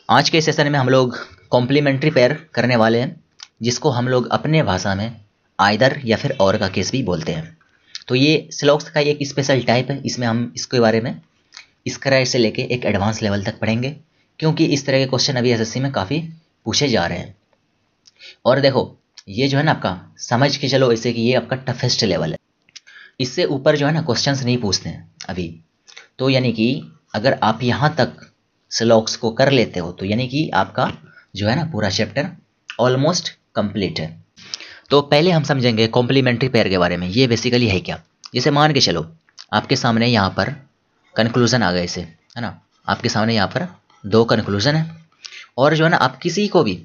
आज के सेशन में हम लोग कॉम्प्लीमेंट्री पेयर करने वाले हैं, जिसको हम लोग अपने भाषा में आइदर या फिर और का केस भी बोलते हैं। तो ये स्लॉग्स का एक स्पेशल टाइप है। इसमें हम इसके बारे में स्क्रैच से लेके एक एडवांस लेवल तक पढ़ेंगे, क्योंकि इस तरह के क्वेश्चन अभी एसएससी में काफ़ी पूछे जा रहे हैं। और देखो, ये जो है ना आपका, समझ के चलो ऐसे कि ये आपका टफेस्ट लेवल है। इससे ऊपर जो है ना क्वेश्चंस नहीं पूछते हैं अभी। तो यानी कि अगर आप यहाँ तक स्लॉग्स को कर लेते हो तो यानी कि आपका जो है ना पूरा चैप्टर ऑलमोस्ट कंप्लीट है। तो पहले हम समझेंगे कॉम्प्लीमेंट्री पेयर के बारे में। ये बेसिकली है क्या। जैसे मान के चलो आपके सामने यहाँ पर कंक्लूजन आ गए इसे, है ना। आपके सामने यहाँ पर दो कंक्लूजन है, और जो है ना आप किसी को भी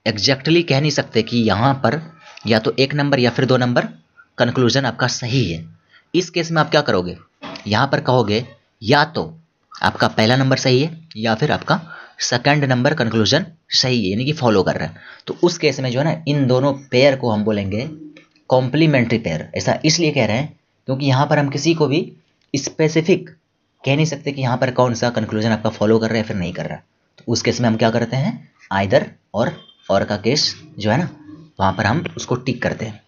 एग्जैक्टली कह नहीं सकते कि यहाँ पर या तो एक नंबर या फिर दो नंबर कंक्लूजन आपका सही है। इस केस में आप क्या करोगे, यहाँ पर कहोगे या तो आपका पहला नंबर सही है या फिर आपका सेकंड नंबर कंक्लूजन सही है, यानी कि फॉलो कर रहा है। तो उस केस में जो है ना इन दोनों पेयर को हम बोलेंगे कॉम्प्लीमेंट्री पेयर। ऐसा इसलिए कह रहे हैं क्योंकि यहाँ पर हम किसी को भी स्पेसिफिक कह नहीं सकते कि यहाँ पर कौन सा कंक्लूजन आपका फॉलो कर रहा है फिर नहीं कर रहा। तो उस केस में हम क्या करते हैं, आइदर और का केस जो है ना वहाँ पर हम उसको टिक करते हैं।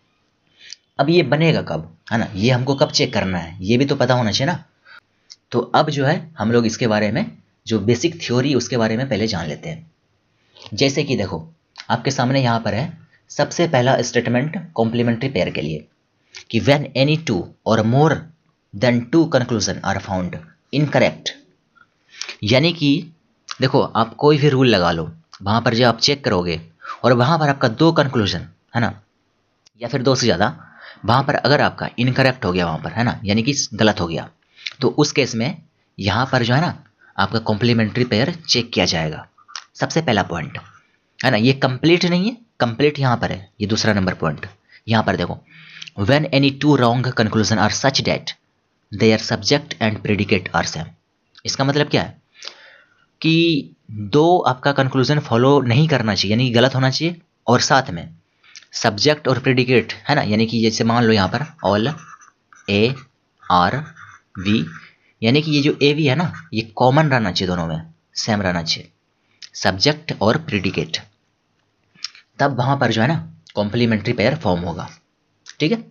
अब ये बनेगा कब, है ना, ये हमको कब चेक करना है, ये भी तो पता होना चाहिए ना। तो अब जो है हम लोग इसके बारे में जो बेसिक थ्योरी उसके बारे में पहले जान लेते हैं। जैसे कि देखो आपके सामने यहाँ पर है सबसे पहला स्टेटमेंट कॉम्प्लीमेंट्री पेयर के लिए कि व्हेन एनी टू और more than two conclusion are found incorrect. यानी कि देखो आप कोई भी रूल लगा लो, वहाँ पर जब आप चेक करोगे और वहाँ पर आपका दो कंक्लूजन है ना या फिर दो से ज़्यादा, वहाँ पर अगर आपका इनकरेक्ट हो गया वहाँ पर, है ना, यानी कि गलत हो गया, तो उस केस में यहाँ पर जो है ना आपका कॉम्प्लीमेंट्री पेयर चेक किया जाएगा। सबसे पहला पॉइंट है ना, ये कंप्लीट नहीं है, कंप्लीट यहाँ पर है, ये दूसरा नंबर पॉइंट। यहाँ पर देखो when any two wrong conclusion are such that their subject and predicate are same. इसका मतलब क्या है कि दो आपका कंक्लूजन फॉलो नहीं करना चाहिए, यानी गलत होना चाहिए, और साथ में सब्जेक्ट और प्रेडिकेट है ना, यानी कि जैसे मान लो यहाँ पर ऑल ए आर वी, यानी कि ये जो ए वी है ना ये कॉमन रहना चाहिए, दोनों में सेम रहना चाहिए सब्जेक्ट और प्रेडिकेट। तब वहाँ पर जो है ना कॉम्प्लीमेंट्री पेयर फॉर्म होगा, ठीक है।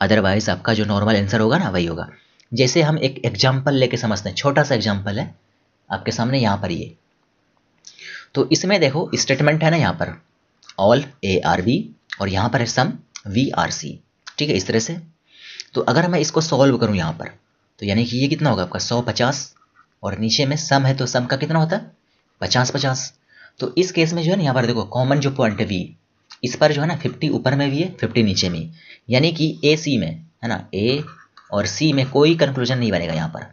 अदरवाइज आपका जो नॉर्मल आंसर होगा ना वही होगा। जैसे हम एक एग्जाम्पल लेके समझते हैं, छोटा सा एग्जाम्पल है आपके सामने यहाँ पर ये। तो इसमें देखो स्टेटमेंट है ना यहाँ पर ऑल ए आर बी और यहाँ पर है सम वी आर सी, ठीक है, इस तरह से। तो अगर मैं इसको सॉल्व करूँ यहाँ पर तो यानी कि ये कितना होगा आपका 150, और नीचे में सम है तो सम का कितना होता है 50-50। तो इस केस में जो है ना यहाँ पर देखो कॉमन जो पॉइंट है वी, इस पर जो है ना 50 ऊपर में भी है 50 नीचे में, यानी कि ए सी में है ना, ए और सी में कोई कंक्लूजन नहीं बनेगा यहाँ पर,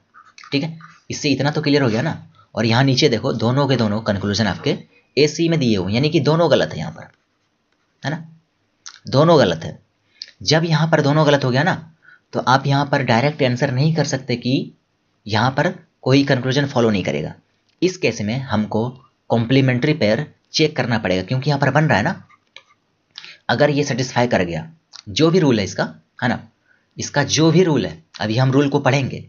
ठीक है। इससे इतना तो क्लियर हो गया ना। और यहाँ नीचे देखो दोनों के दोनों कंक्लूजन आपके ए सी में दिए हुए, यानी कि दोनों गलत है यहाँ पर, है ना, दोनों गलत है। जब यहाँ पर दोनों गलत हो गया ना तो आप यहाँ पर डायरेक्ट आंसर नहीं कर सकते कि यहाँ पर कोई कंक्लूजन फॉलो नहीं करेगा। इस केस में हमको कॉम्प्लीमेंट्री पेयर चेक करना पड़ेगा, क्योंकि यहाँ पर बन रहा है ना, अगर ये सेटिस्फाई कर गया जो भी रूल है इसका, है ना, इसका जो भी रूल है, अभी हम रूल को पढ़ेंगे,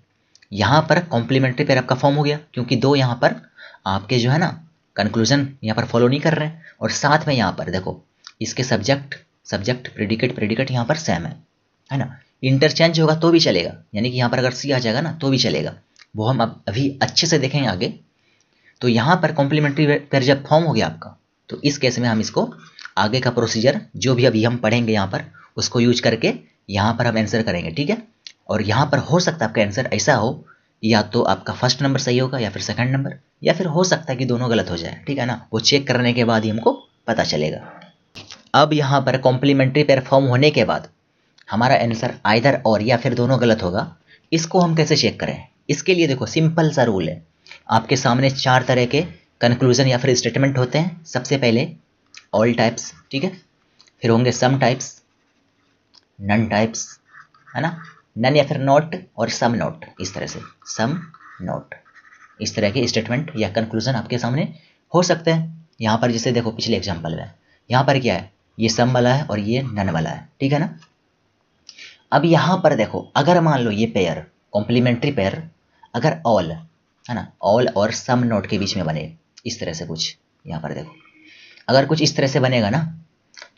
यहाँ पर कॉम्प्लीमेंट्री पेयर आपका फॉर्म हो गया, क्योंकि दो यहाँ पर आपके जो है ना कंक्लूजन यहाँ पर फॉलो नहीं कर रहे हैं, और साथ में यहाँ पर देखो इसके सब्जेक्ट प्रेडिकेट यहाँ पर सेम है ना। इंटरचेंज होगा तो भी चलेगा, यानी कि यहाँ पर अगर सी आ जाएगा ना तो भी चलेगा, वो हम अब अभी अच्छे से देखेंगे आगे। तो यहाँ पर कॉम्प्लीमेंट्री पेयर जब फॉर्म हो गया आपका, तो इस केस में हम इसको आगे का प्रोसीजर जो भी अभी हम पढ़ेंगे यहाँ पर उसको यूज करके यहाँ पर हम आंसर करेंगे, ठीक है। और यहाँ पर हो सकता है आपका आंसर ऐसा हो, या तो आपका फर्स्ट नंबर सही होगा या फिर सेकंड नंबर, या फिर हो सकता है कि दोनों गलत हो जाए, ठीक है ना, वो चेक करने के बाद ही हमको पता चलेगा। अब यहाँ पर कॉम्प्लीमेंट्री पेयर फॉर्म होने के बाद हमारा आंसर आइदर और या फिर दोनों गलत होगा। इसको हम कैसे चेक करें, इसके लिए देखो सिंपल सा रूल है। आपके सामने चार तरह के कंक्लूजन या फिर स्टेटमेंट होते हैं। सबसे पहले ऑल टाइप्स, ठीक है, फिर होंगे सम टाइप्स, नन टाइप्स, है ना, नन या फिर नॉट, और सम नॉट, इस तरह से सम नॉट, इस तरह के स्टेटमेंट या कंक्लूजन आपके सामने हो सकते हैं। यहाँ पर जैसे देखो पिछले एग्जाम्पल में यहाँ पर क्या है, ये सम वाला है और ये नन वाला है, ठीक है ना। अब यहाँ पर देखो अगर मान लो ये पेयर कॉम्प्लीमेंट्री पेयर अगर ऑल है ना, ऑल और सम नोट के बीच में बने, इस तरह से कुछ यहाँ पर देखो, अगर कुछ इस तरह से बनेगा ना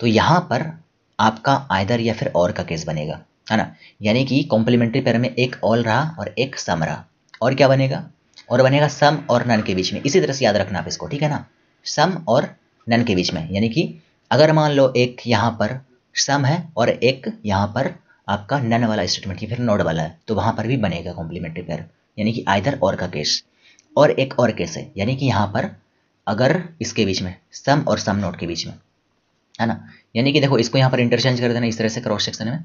तो यहाँ पर आपका आइदर या फिर और का केस बनेगा, है ना। यानी कि कॉम्प्लीमेंट्री पेयर में एक ऑल रहा और एक सम रहा, और क्या बनेगा, और बनेगा सम और नन के बीच में। इसी तरह से याद रखना आप इसको, ठीक है ना, सम और नन के बीच में। यानी कि अगर मान लो एक यहाँ पर सम है और एक यहाँ पर आपका नन वाला स्टेटमेंट या फिर नोड वाला है, तो वहाँ पर भी बनेगा कॉम्प्लीमेंट्री पेयर, यानी कि आइदर और का केस। और एक और केस है, यानी कि यहाँ पर अगर इसके बीच में सम और सम नोड के बीच में, है ना, यानी कि देखो इसको यहाँ पर इंटरचेंज कर देना इस तरह से क्रॉस सेक्शन में।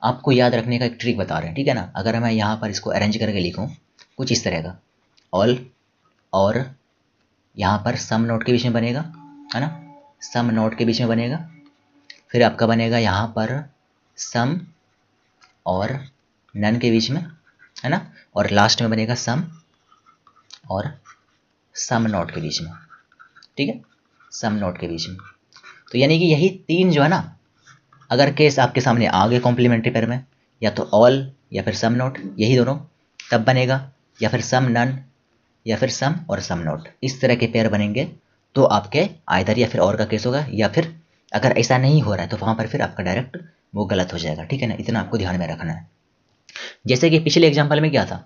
आपको याद रखने का एक ट्रिक बता रहे हैं, ठीक है ना। अगर मैं यहाँ पर इसको अरेंज करके लिखूँ कुछ इस तरह का, ऑल और यहाँ पर सम नोड के बीच में बनेगा, है ना, सम नोड के बीच में बनेगा, फिर आपका बनेगा यहाँ पर सम और नन के बीच में, है ना, और लास्ट में बनेगा सम और सम नोड के बीच में, ठीक है, सम नोड के बीच में। तो यानी कि यही तीन जो है ना, अगर केस आपके सामने आ गए कॉम्प्लीमेंट्री पेयर में, या तो ऑल या फिर सम नोट, यही दोनों तब बनेगा, या फिर सम नन या फिर सम और सम नोट, इस तरह के पेयर बनेंगे तो आपके आइदर या फिर और का केस होगा। या फिर अगर ऐसा नहीं हो रहा है तो वहाँ पर फिर आपका डायरेक्ट वो गलत हो जाएगा, ठीक है ना। इतना आपको ध्यान में रखना है। जैसे कि पिछले एग्जाम्पल में क्या था,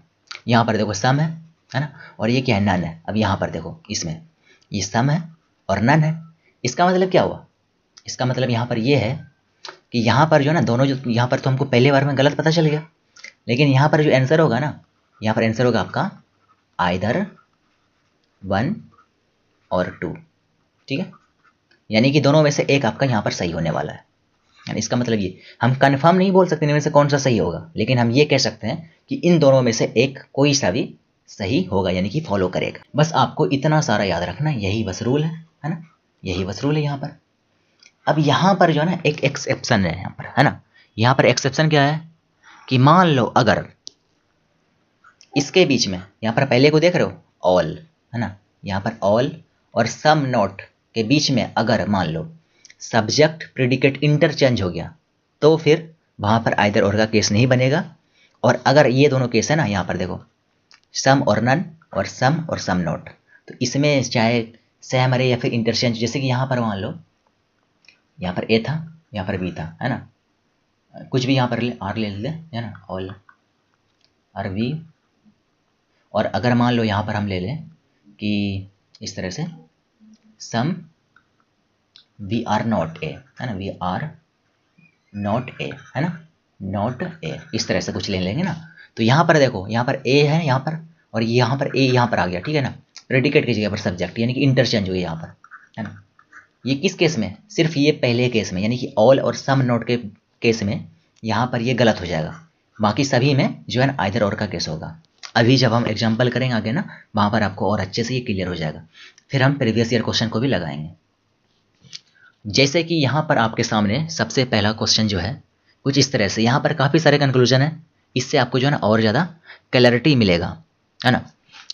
यहाँ पर देखो सम है ना, और ये क्या है, नन है। अब यहाँ पर देखो इसमें ये सम है और नन है, इसका मतलब क्या हुआ, इसका मतलब यहाँ पर ये है कि यहाँ पर जो है ना दोनों, जो यहाँ पर तो हमको पहले बार में गलत पता चल गया, लेकिन यहाँ पर जो आंसर होगा ना, यहाँ पर आंसर होगा आपका आइदर 1 और 2, ठीक है। यानी कि दोनों में से एक आपका यहाँ पर सही होने वाला है। यानी इसका मतलब ये, हम कंफर्म नहीं बोल सकते इनमें से कौन सा सही होगा, लेकिन हम ये कह सकते हैं कि इन दोनों में से एक कोई सा भी सही होगा, यानी कि फॉलो करेगा। बस आपको इतना सारा याद रखना, यही बस रूल है ना, यही बस रूल है यहाँ पर। अब यहाँ पर जो है ना एक एक्सेप्शन है यहाँ पर, है ना। यहाँ पर एक्सेप्शन क्या है कि मान लो अगर इसके बीच में, यहाँ पर पहले को देख रहे हो ऑल, है ना, यहाँ पर ऑल और सम नोट के बीच में अगर मान लो सब्जेक्ट प्रेडिकेट इंटरचेंज हो गया, तो फिर वहाँ पर आइदर और का केस नहीं बनेगा। और अगर ये दोनों केस है ना, यहाँ पर देखो सम और नन और सम नोट, तो इसमें चाहे सेम रहे या फिर इंटरचेंज, जैसे कि यहाँ पर मान लो यहाँ पर ए था, यहाँ पर बी था, है ना, कुछ भी यहाँ पर आर ले लेते हैं, है ना, ऑल आर वी। और अगर मान लो यहाँ पर हम ले लें कि इस तरह से सम वी आर नॉट ए, है ना, वी आर नॉट ए, है ना, नॉट ए, इस तरह से कुछ ले लेंगे ना। तो यहाँ पर देखो, यहाँ पर ए है यहाँ पर, और यहाँ पर ए यहाँ पर आ गया, ठीक है ना, प्रेडिकेट की जगह पर सब्जेक्ट, यानी कि इंटरचेंज हुई यहाँ पर, है ना। ये किस केस में, सिर्फ ये पहले केस में, यानी कि ऑल और सम नोट के केस में यहाँ पर ये गलत हो जाएगा, बाकी सभी में जो है ना आइदर और का केस होगा। अभी जब हम एग्जाम्पल करेंगे आगे ना, वहाँ पर आपको और अच्छे से ये क्लियर हो जाएगा। फिर हम प्रीवियस ईयर क्वेश्चन को भी लगाएंगे। जैसे कि यहाँ पर आपके सामने सबसे पहला क्वेश्चन जो है कुछ इस तरह से, यहाँ पर काफ़ी सारे कंक्लूजन है, इससे आपको जो है ना और ज़्यादा क्लैरिटी मिलेगा, है ना।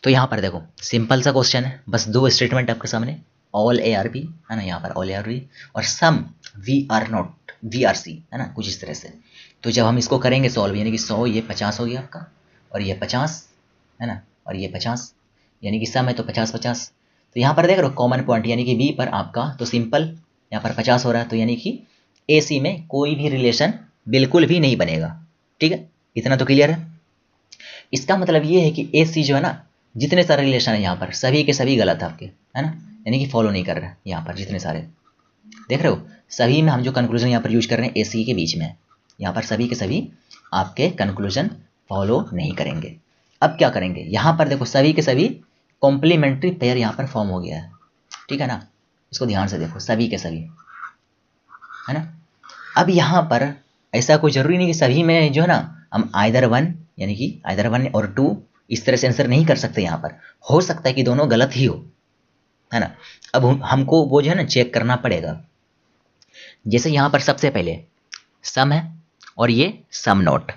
तो यहाँ पर देखो सिंपल सा क्वेश्चन है, बस दो स्टेटमेंट आपके सामने, ऑल ए आर बी, है ना, यहाँ पर ऑल ए आर बी, और some B are not B are C, है ना, कुछ इस तरह से। तो जब हम इसको करेंगे सॉल्व, यानी कि 100 ये 50 हो गया आपका, और ये 50, है ना, और ये 50, यानी कि सम है तो 50-50। तो यहाँ पर देख रहे हो कॉमन पॉइंट, यानी कि बी पर आपका तो सिंपल यहाँ पर 50 हो रहा है, तो यानी कि ए सी में कोई भी रिलेशन बिल्कुल भी नहीं बनेगा, ठीक है, इतना तो क्लियर है। इसका मतलब ये है कि ए सी जो है ना, जितने सारे रिलेशन है यहाँ पर सभी के सभी गलत है आपके, है ना, यानी कि फॉलो नहीं कर रहे हैं यहाँ पर जितने सारे देख रहे हो, सभी में हम जो कंक्लूजन यहाँ पर यूज कर रहे हैं ए सी के बीच में, यहाँ पर सभी के सभी आपके कंक्लूजन फॉलो नहीं करेंगे। अब क्या करेंगे, यहाँ पर देखो सभी के सभी कॉम्प्लीमेंट्री पेयर यहाँ पर फॉर्म हो गया है, ठीक है ना, इसको ध्यान से देखो सभी के सभी, है ना। अब यहाँ पर ऐसा कोई जरूरी नहीं कि सभी में जो है ना हम आइदर 1 यानी कि आइदर 1 और 2 इस तरह से आंसर नहीं कर सकते। यहाँ पर हो सकता है कि दोनों गलत ही हो, है ना। अब हमको वो जो है ना चेक करना पड़ेगा। जैसे यहाँ पर सबसे पहले सम है और ये सम नोट,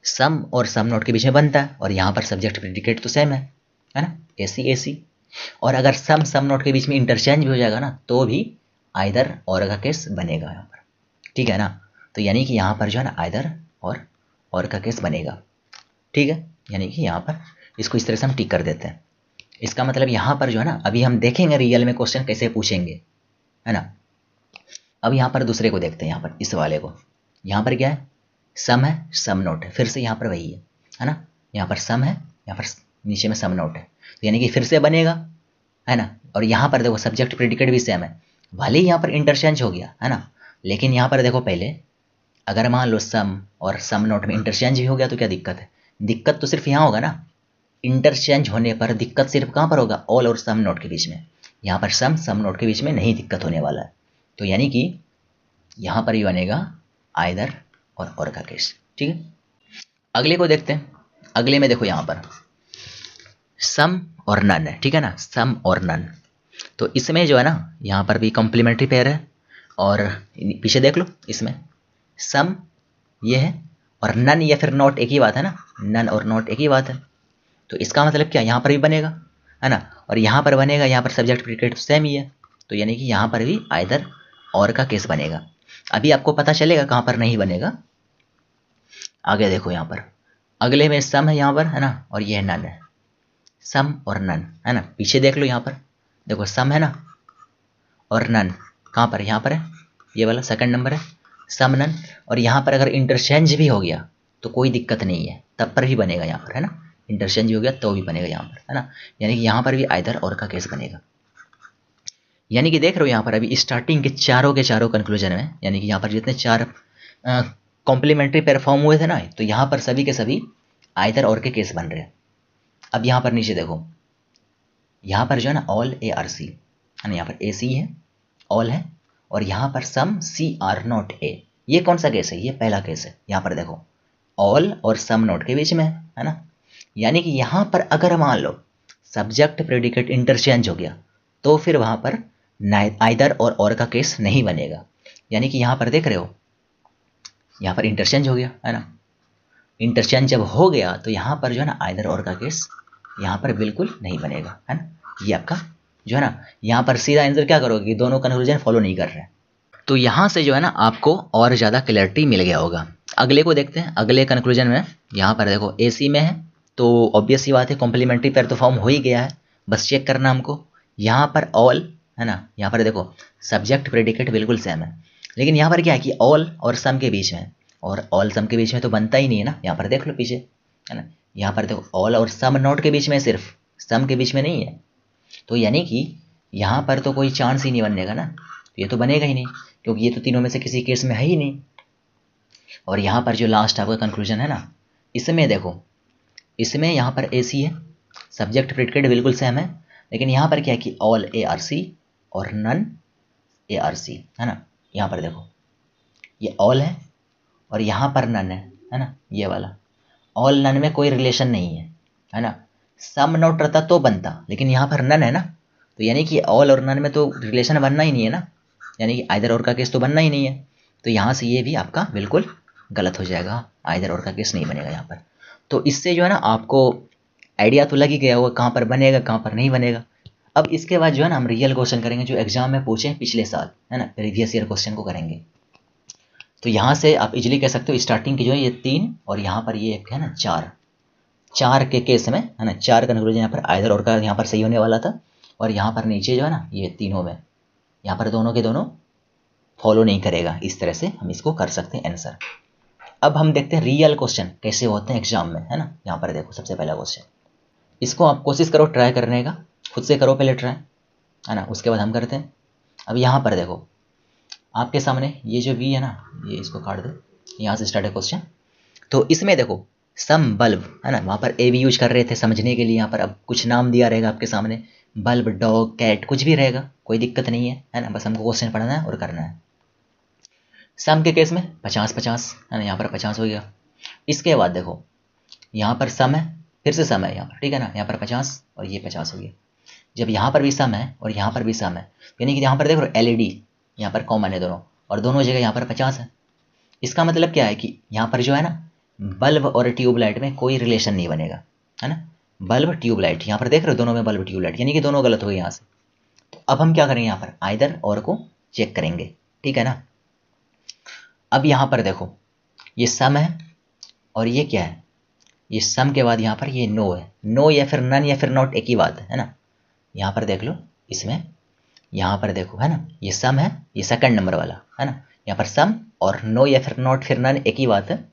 सम और सम नोट के बीच में बनता है, और यहाँ पर सब्जेक्ट प्रेडिकेट तो सेम है ना, एसी एसी। और अगर सम सम नोट के बीच में इंटरचेंज भी हो जाएगा ना, तो भी आइदर और का केस बनेगा यहाँ पर, ठीक है ना। तो यानी कि यहाँ पर जो है ना आइदर और का केस बनेगा, ठीक है। यानी कि यहाँ पर इसको इस तरह से हम टिक कर देते हैं। इसका मतलब यहाँ पर जो है ना, अभी हम देखेंगे रियल में क्वेश्चन कैसे पूछेंगे, है ना। अब यहाँ पर दूसरे को देखते हैं, यहाँ पर इस वाले को। यहाँ पर क्या है, सम है, सम नोट है, फिर से यहाँ पर वही है ना। यहाँ पर सम है, यहाँ पर नीचे में सम नोट है, तो यानी कि फिर से बनेगा, है ना। और यहाँ पर देखो सब्जेक्ट प्रेडिकेट भी सेम है, भले ही यहाँ पर इंटरचेंज हो गया, है ना, लेकिन यहाँ पर देखो पहले अगर मान लो सम और सम नोट में इंटरचेंज भी हो गया तो क्या दिक्कत है, दिक्कत तो सिर्फ यहाँ होगा ना, इंटरचेंज होने पर दिक्कत सिर्फ कहाँ पर होगा, ऑल और सम नोट के बीच में। यहाँ पर सम नोट के बीच में नहीं दिक्कत होने वाला है, तो यानी कि यहाँ पर ही बनेगा आइदर और का केस, ठीक है। अगले को देखते हैं। अगले में देखो यहाँ पर सम और नन है, ठीक है ना, सम और नन। तो इसमें जो है ना, यहाँ पर भी कॉम्प्लीमेंट्री पेयर है, और पीछे देख लो, इसमें सम ये है और नन या फिर नॉट एक ही बात है ना, नन और नॉट एक ही बात है। तो इसका मतलब क्या, यहाँ पर भी बनेगा, है ना, और यहाँ पर बनेगा, यहाँ पर सब्जेक्ट प्रेडिकेट सेम ही है, तो यानी कि यहाँ पर भी आइदर और का केस बनेगा। अभी आपको पता चलेगा कहाँ पर नहीं बनेगा। आगे देखो यहाँ पर अगले में सम है यहाँ पर, है ना, और ये है नन है, सम और नन, है ना। पीछे देख लो, यहाँ पर देखो सम है ना और नन, कहाँ पर, यहाँ पर है, ये वाला सेकंड नंबर है, सम नन। और यहाँ पर अगर इंटरचेंज भी हो गया तो कोई दिक्कत नहीं है, तब पर भी बनेगा यहाँ पर, है ना, इंटरचेंज भी हो गया तो भी बनेगा यहाँ पर, है ना। यानी कि यहाँ पर भी आइदर और का केस बनेगा। यानी कि देख रहे हो यहाँ पर अभी स्टार्टिंग के चारों कंक्लूजन में, यानी कि यहाँ पर जितने चार कॉम्प्लीमेंट्री पेयर फॉर्म हुए थे ना, तो यहाँ पर सभी के सभी आइदर और के केस बन रहे हैं। अब यहाँ पर नीचे देखो, यहाँ पर जो है ना ऑल ए आर सी, है ना, यहाँ पर ए सी है, ऑल है, और यहाँ पर सम सी आर नॉट ए। ये कौन सा केस है, ये पहला केस है। यहाँ पर देखो ऑल और सम नोट के बीच में है ना, यानी कि यहाँ पर अगर मान लो सब्जेक्ट प्रेडिकेट इंटरचेंज हो गया तो फिर वहाँ पर आइदर और का केस नहीं बनेगा। यानी कि यहाँ पर देख रहे हो, यहाँ पर इंटरचेंज हो गया, है ना, इंटरचेंज जब हो गया तो यहाँ पर जो है ना आइदर और का केस यहाँ पर बिल्कुल नहीं बनेगा, है ना। ये आपका जो है ना, यहाँ पर सीधा आंसर क्या करोगे, दोनों कंक्लूजन फॉलो नहीं कर रहे हैं। तो यहाँ से जो है ना आपको और ज़्यादा क्लैरिटी मिल गया होगा। अगले को देखते हैं। अगले कंक्लूजन में यहाँ पर देखो ए सी में है, तो ऑब्वियस सी बात है कॉम्प्लीमेंट्री पेयर तो फॉर्म हो ही गया है, बस चेक करना हमको। यहाँ पर ऑल है ना, यहाँ पर देखो सब्जेक्ट प्रेडिकेट बिल्कुल सेम है, लेकिन यहाँ पर क्या है कि ऑल और सम के बीच में, और ऑल सम के बीच में तो बनता ही नहीं है ना। यहाँ पर देख लो पीछे, है ना, यहाँ पर देखो ऑल और सम नोट के बीच में, सिर्फ सम के बीच में नहीं है, तो यानी कि यहाँ पर तो कोई चांस ही नहीं बनने का ना, ये तो बनेगा ही नहीं, क्योंकि ये तो तीनों में से किसी केस में है ही नहीं। और यहाँ पर जो लास्ट आपका कंक्लूजन है ना, इसमें देखो, इसमें यहाँ पर ए सी है, सब्जेक्ट प्रेडिकेट बिल्कुल सेम है, लेकिन यहाँ पर क्या है कि ऑल ए आर सी और नन ए आर सी, है ना। यहाँ पर देखो ये ऑल है और यहाँ पर नन है ना, ये वाला ऑल नन में कोई रिलेशन नहीं है ना। सम नोट रहता तो बनता, लेकिन यहाँ पर नन है ना, तो यानी कि ऑल और नन में तो रिलेशन बनना ही नहीं है ना, यानी कि आइदर और का केस तो बनना ही नहीं है। तो यहाँ से ये भी आपका बिल्कुल गलत हो जाएगा, आइदर और का केस नहीं बनेगा यहाँ पर। तो इससे जो है ना आपको आइडिया तो लग ही गया होगा कहाँ पर बनेगा कहाँ पर नहीं बनेगा। अब इसके बाद जो है ना हम रियल क्वेश्चन करेंगे जो एग्जाम में पूछे पिछले साल, है ना, प्रीवियस ईयर क्वेश्चन को करेंगे। तो यहाँ से आप इजीली कह सकते हो स्टार्टिंग की जो है ये 3 और यहाँ पर ये एक है ना 4 के केस में, है ना, 4 कंक्लूजन यहाँ पर आइदर और का यहाँ पर सही होने वाला था, और यहाँ पर नीचे जो है ना ये तीनों में यहाँ पर दोनों के दोनों फॉलो नहीं करेगा। इस तरह से हम इसको कर सकते हैं आंसर। अब हम देखते हैं रियल क्वेश्चन कैसे होते हैं एग्जाम में, है ना। यहाँ पर देखो सबसे पहला क्वेश्चन, इसको आप कोशिश करो ट्राई करने का, खुद से करो पहले ट्राई, है ना, उसके बाद हम करते हैं। अब यहाँ पर देखो आपके सामने ये जो वी है ना, ये इसको काट दो, यहाँ से स्टार्ट है क्वेश्चन। तो इसमें देखो सम बल्ब, है ना, वहाँ पर ए भी यूज कर रहे थे समझने के लिए, यहाँ पर अब कुछ नाम दिया रहेगा आपके सामने, बल्ब, डॉग, कैट, कुछ भी रहेगा, कोई दिक्कत नहीं है ना, बस हमको क्वेश्चन पढ़ना है और करना है। सम के केस में 50-50, है ना, यहाँ पर 50 हो गया। इसके बाद देखो यहाँ पर सम है, फिर से सम है यहाँ पर, ठीक है ना, यहाँ पर 50 और ये 50 हो गया। जब यहाँ पर भी सम है और यहाँ पर भी सम है, यानी कि यहाँ पर देखो एलईडी यहाँ पर कॉमन है दोनों, और दोनों जगह यहाँ पर 50 है। इसका मतलब क्या है कि यहाँ पर जो है ना बल्ब और ट्यूबलाइट में कोई रिलेशन नहीं बनेगा, है ना, बल्ब ट्यूबलाइट, यहाँ पर देख रहे हो दोनों में बल्ब ट्यूबलाइट, यानी कि दोनों गलत हो गए यहाँ से। तो अब हम क्या करेंगे, यहाँ पर आइदर और को चेक करेंगे, ठीक है ना। अब यहाँ पर देखो ये सम है और ये क्या है, ये सम के बाद यहाँ पर ये नो है, नो या फिर नन या फिर नॉट एक ही बात है ना। यहाँ पर देख लो, इसमें यहाँ पर देखो है ना, ये सम है, ये सेकंड नंबर वाला है ना, यहाँ पर सम और नो या फिर नॉट फिर नन एक ही बात है,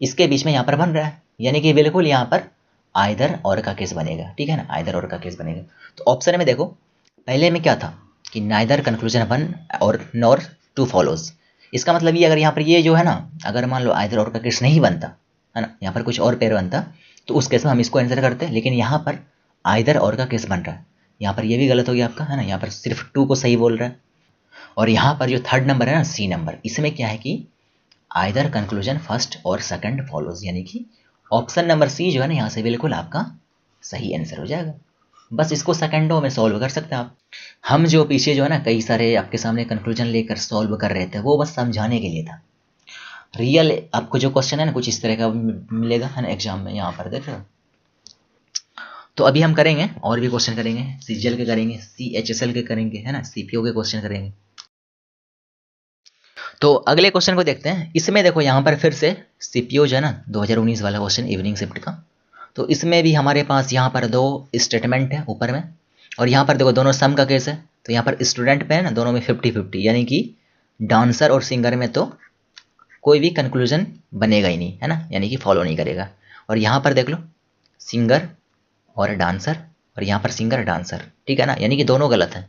इसके बीच में यहाँ पर बन रहा है, यानी कि बिल्कुल यहाँ पर आइदर और का केस बनेगा, ठीक है ना, आइदर और का केस बनेगा। तो ऑप्शन में देखो पहले में क्या था कि नाइदर कंक्लूजन वन और नॉर टू फॉलोज, इसका मतलब ये अगर यहाँ पर ये जो है ना, अगर मान लो आइदर और का केस नहीं बनता है ना, यहाँ पर कुछ और पेयर बनता तो उस केस में हम इसको आंसर करते हैं, लेकिन यहाँ पर आइदर और का केस बन रहा है, यहाँ पर ये भी गलत हो गया आपका है ना, यहाँ पर सिर्फ टू को सही बोल रहा है। और यहाँ पर जो थर्ड नंबर है ना, सी नंबर, इसमें क्या है कि आइदर कंक्लूजन फर्स्ट और सेकंड फॉलोज, यानी कि ऑप्शन नंबर सी जो है ना, यहाँ से बिल्कुल आपका सही आंसर हो जाएगा। बस इसको सेकंडों में सॉल्व कर सकते हैं आप। हम जो पीछे जो है ना कई सारे आपके सामने कंक्लूजन लेकर सॉल्व कर रहे थे, वो बस समझाने के लिए था। रियल आपको जो क्वेश्चन है ना कुछ इस तरह का मिलेगा है ना एग्जाम में, यहाँ पर देख रहे हो। तो अभी हम करेंगे और भी क्वेश्चन करेंगे, सीजीएल के करेंगे, सीएचएसएल के करेंगे है ना, सीपीओ के क्वेश्चन करेंगे। तो अगले क्वेश्चन को देखते हैं। इसमें देखो यहाँ पर फिर से सीपीओ जो है ना 2019 वाला क्वेश्चन इवनिंग शिफ्ट का, तो इसमें भी हमारे पास यहाँ पर दो स्टेटमेंट है ऊपर में, और यहाँ पर देखो दोनों सम का केस है, तो यहाँ पर स्टूडेंट पे है ना दोनों में 50-50, यानी कि डांसर और सिंगर में तो कोई भी कंक्लूजन बनेगा ही नहीं है ना, यानी कि फॉलो नहीं करेगा। और यहाँ पर देख लो सिंगर और डांसर, और यहाँ पर सिंगर डांसर, ठीक है ना, यानी कि दोनों गलत है।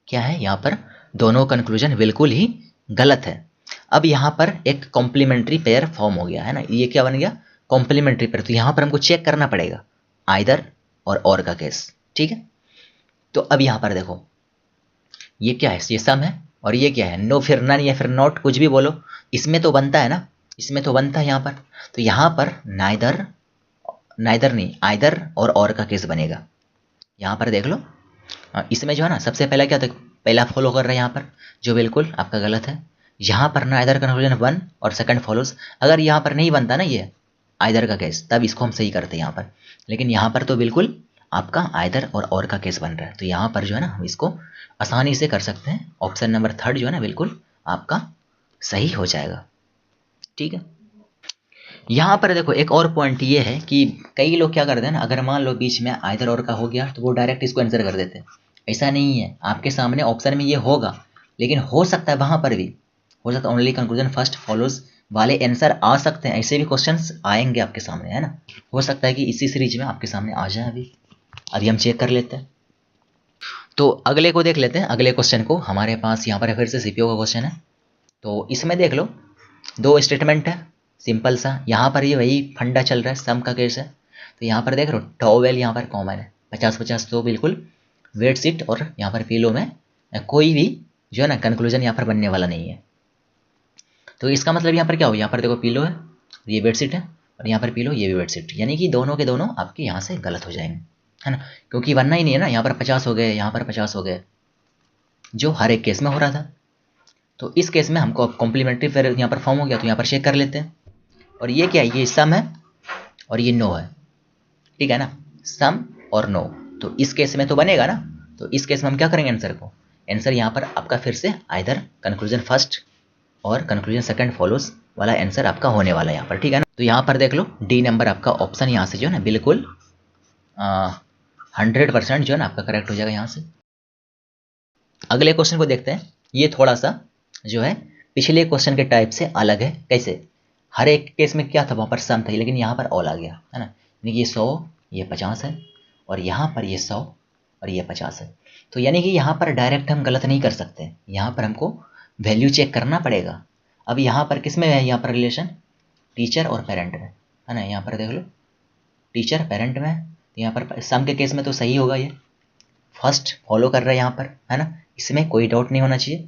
क्या है यहाँ पर दोनों कंक्लूजन बिल्कुल ही गलत है। अब यहाँ पर एक कॉम्प्लीमेंट्री पेयर फॉर्म हो गया है ना, ये क्या बन गया कॉम्प्लीमेंट्री पेयर। तो यहाँ पर हमको चेक करना पड़ेगा आइदर और का केस, ठीक है। तो अब यहाँ पर देखो ये क्या है, ये सम है, और ये क्या है नो फिर नन या फिर नॉट, कुछ भी बोलो, इसमें तो बनता है ना, इसमें तो बनता है यहाँ पर। तो यहाँ पर नाइदर नहीं आइदर और का केस बनेगा। यहाँ पर देख लो इसमें जो है ना सबसे पहला क्या था, पहला फॉलो कर रहा है यहाँ पर, जो बिल्कुल आपका गलत है। यहाँ पर नाइदर कंक्लूजन वन और सेकंड फॉलोज, अगर यहाँ पर नहीं बनता ना ये आइदर का केस, तब इसको हम सही करते हैं यहाँ पर, लेकिन यहाँ पर तो बिल्कुल आपका आइदर और का केस बन रहा है। तो यहाँ पर जो है ना हम इसको आसानी से कर सकते हैं, ऑप्शन नंबर थर्ड जो है ना बिल्कुल आपका सही हो जाएगा, ठीक है। यहाँ पर देखो एक और पॉइंट ये है कि कई लोग क्या करते हैं ना, अगर मान लो बीच में आइदर और का हो गया तो वो डायरेक्ट इसको आंसर कर देते हैं। ऐसा नहीं है, आपके सामने ऑप्शन में ये होगा, लेकिन हो सकता है वहाँ पर भी हो सकता है ओनली कंक्लूजन फर्स्ट फॉलोज वाले आंसर आ सकते हैं, ऐसे भी क्वेश्चंस आएंगे आपके सामने है ना। हो सकता है कि इसी सीरीज में आपके सामने आ जाए। अभी हम चेक कर लेते हैं। तो अगले को देख लेते हैं। अगले क्वेश्चन को हमारे पास यहाँ पर फिर से सीपीओ का क्वेश्चन है। तो इसमें देख लो दो स्टेटमेंट है सिंपल सा, यहाँ पर ये वही फंडा चल रहा है, सम का केस है। तो यहाँ पर देख रहे हो टॉवेल यहाँ पर कॉमन है, 50-50 तो बिल्कुल वेट सीट, और यहाँ पर पिलो में कोई भी जो है ना कंक्लूजन यहाँ पर बनने वाला नहीं है। तो इसका मतलब यहाँ पर क्या हो, यहाँ पर देखो पिलो है, ये बेड शीट है, और यहाँ पर पिलो ये भी बेड शीट, यानी कि दोनों के दोनों आपके यहाँ से गलत हो जाएंगे है ना, क्योंकि बनना ही नहीं है ना। यहाँ पर 50 हो गए, यहाँ पर 50 हो गए, जो हर एक केस में हो रहा था। तो इस केस में हमको अब कॉम्प्लीमेंट्री पेयर यहाँ पर फॉर्म हो गया, तो यहाँ पर चेक कर लेते हैं। और ये क्या है, ये सम है और ये नो है, ठीक है ना, सम और नो। तो इस केस में तो बनेगा ना, तो इस केस में हम क्या करेंगे आंसर को, आंसर यहाँ पर आपका फिर से आइदर कंक्लूजन फर्स्ट और कंक्लूजन सेकंड फॉलोज वाला आंसर आपका होने वाला है यहाँ पर, ठीक है ना। तो यहाँ पर देख लो डी नंबर आपका ऑप्शन यहाँ से जो है ना बिल्कुल 100% जो है ना आपका करेक्ट हो जाएगा यहाँ से। अगले क्वेश्चन को देखते हैं। ये थोड़ा सा जो है पिछले क्वेश्चन के टाइप से अलग है। कैसे, हर एक केस में क्या था, वहाँ पर सम था, लेकिन यहाँ पर ऑल आ गया है ना, यानी ये 100 ये 50 है, और यहाँ पर ये 100 और ये 50 है। तो यानी कि यहाँ पर डायरेक्ट हम गलत नहीं कर सकते, यहाँ पर हमको वैल्यू चेक करना पड़ेगा। अब यहाँ पर किस में है, यहाँ पर रिलेशन टीचर और पेरेंट में है ना, यहाँ पर देख लो टीचर पेरेंट में, यहाँ पर सम के केस में तो सही होगा, ये फर्स्ट फॉलो कर रहा है यहाँ पर है ना, इसमें कोई डाउट नहीं होना चाहिए।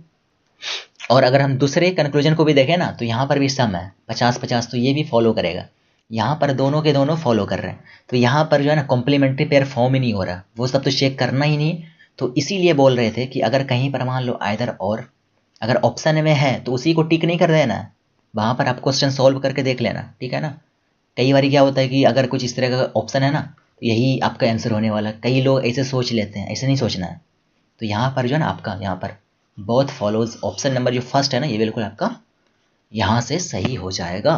और अगर हम दूसरे कंक्लूजन को भी देखें ना, तो यहाँ पर भी सम है 50-50, तो ये भी फॉलो करेगा। यहाँ पर दोनों के दोनों फॉलो कर रहे हैं, तो यहाँ पर जो है ना कॉम्प्लीमेंट्री पेयर फॉर्म ही नहीं हो रहा, वो सब तो चेक करना ही नहीं। तो इसीलिए बोल रहे थे कि अगर कहीं पर मान लो आइदर और अगर ऑप्शन में है तो उसी को टिक नहीं कर देना, वहाँ पर आप क्वेश्चन सॉल्व करके देख लेना, ठीक है ना। कई बार क्या होता है कि अगर कुछ इस तरह का ऑप्शन है ना, तो यही आपका आंसर होने वाला, कई लोग ऐसे सोच लेते हैं, ऐसे नहीं सोचना है। तो यहाँ पर जो है ना आपका यहाँ पर बोथ फॉलोज ऑप्शन नंबर जो फर्स्ट है ना, ये बिल्कुल आपका यहाँ से सही हो जाएगा।